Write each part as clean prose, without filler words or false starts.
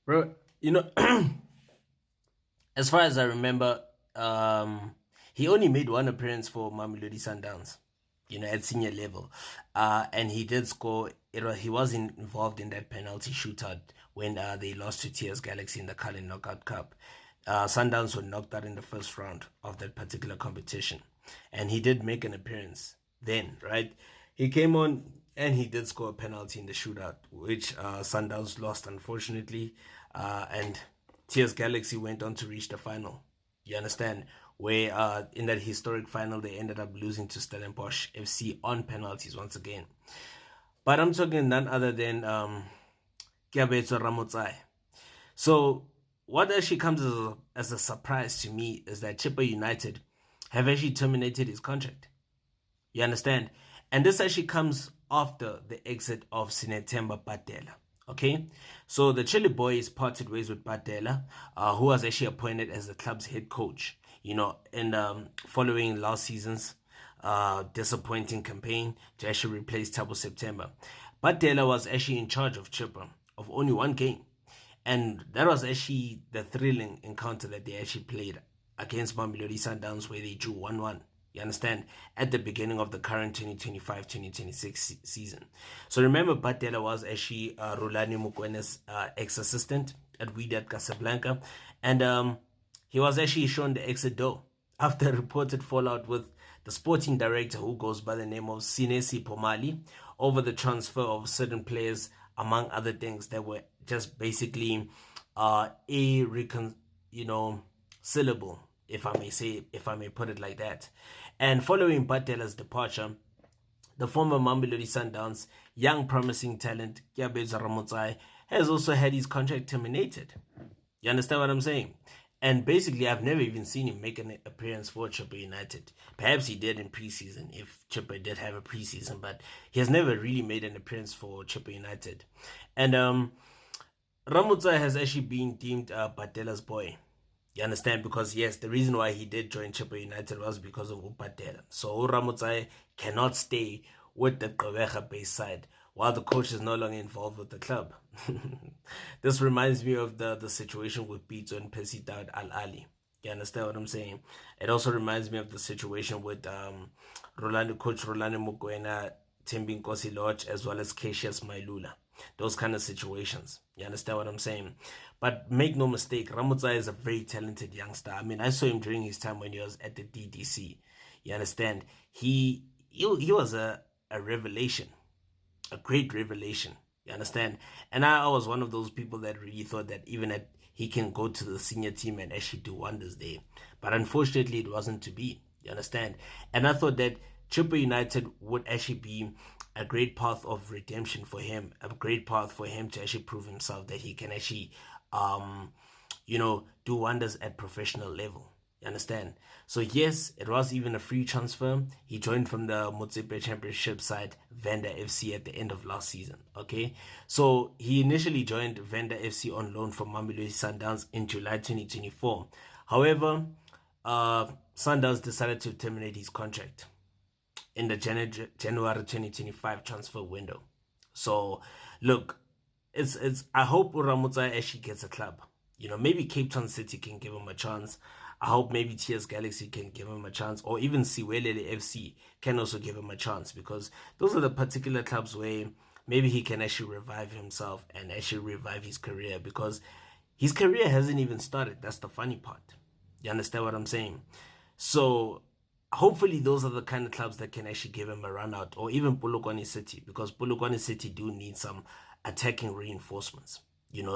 Bro, as far as I remember, he only made one appearance for Mamelodi Sundowns, at senior level. And he did score. He was involved in that penalty shootout when they lost to TS Galaxy in the Carling Knockout Cup. Sundowns were knocked out in the first round of that particular competition. And he did make an appearance then, right? He came on and he did score a penalty in the shootout, which Sundowns lost, unfortunately. And TS Galaxy went on to reach the final. You understand? Where in that historic final, they ended up losing to Stellenbosch FC on penalties once again. But I'm talking none other than Keabetswe Ramotsei. So what actually comes as a surprise to me is that Chippa United have actually terminated his contract. You understand? And this actually comes after the exit of Sinethemba Badela. Okay, so the Chile boys parted ways with Badela, who was actually appointed as the club's head coach. And following last season's disappointing campaign to actually replace Thabo September, Badela was actually in charge of Chippa of only one game, and that was actually the thrilling encounter that they actually played against Mamelodi Sundowns, where they drew 1-1. You understand? At the beginning of the current 2025-2026 season. So remember, Badela was actually Rulani Mukwene's ex-assistant at Wydad Casablanca. And he was actually shown the exit door after a reported fallout with the sporting director, who goes by the name of Sinesi Pomali, over the transfer of certain players, among other things that were just basically syllable, if I may put it like that. And following Badela's departure, the former Mamelodi Sundowns young promising talent Keabetswe Ramotsei has also had his contract terminated. You understand what I'm saying? And basically, I've never even seen him make an appearance for Chippa United. Perhaps he did in preseason, if Chippa did have a preseason, but he has never really made an appearance for Chippa United. And Ramotsei has actually been deemed Badela's boy. You understand? Because yes, the reason why he did join Chippa United was because of Badela. So Ramotsei cannot stay with the Gqeberha base side while the coach is no longer involved with the club. This reminds me of the situation with Pizzo and Percy Daud Al Ali. You understand what I'm saying? It also reminds me of the situation with Coach Rolando Mukwena, Timbin Kosi Lodge, as well as Cassius Mailula. Those kind of situations. You understand what I'm saying? But make no mistake, Ramotsei is a very talented youngster. I mean, I saw him during his time when he was at the DDC. You understand? He was a revelation, a great revelation. You understand? And I was one of those people that really thought that he can go to the senior team and actually do wonders there. But unfortunately, it wasn't to be. You understand? And I thought that Chippa United would actually be a great path of redemption for him, a great path for him to actually prove himself that he can actually, do wonders at professional level. You understand? So yes, it was even a free transfer. He joined from the Betway Championship side, Venda FC, at the end of last season. Okay, so he initially joined Venda FC on loan from Mamelodi Sundowns in July 2024. However, Sundowns decided to terminate his contract in the January 2025 transfer window. So look, it's I hope Ramotsei actually gets a club. Maybe Cape Town City can give him a chance. I hope maybe TS Galaxy can give him a chance, or even Siwelele FC can also give him a chance, because those are the particular clubs where maybe he can actually revive himself and actually revive his career, because his career hasn't even started. That's the funny part. You understand what I'm saying? So hopefully those are the kind of clubs that can actually give him a run out, or even Polokwane City, because Polokwane City do need some attacking reinforcements,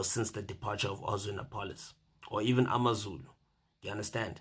since the departure of Ozuna Palace, or even Amazulu. You understand?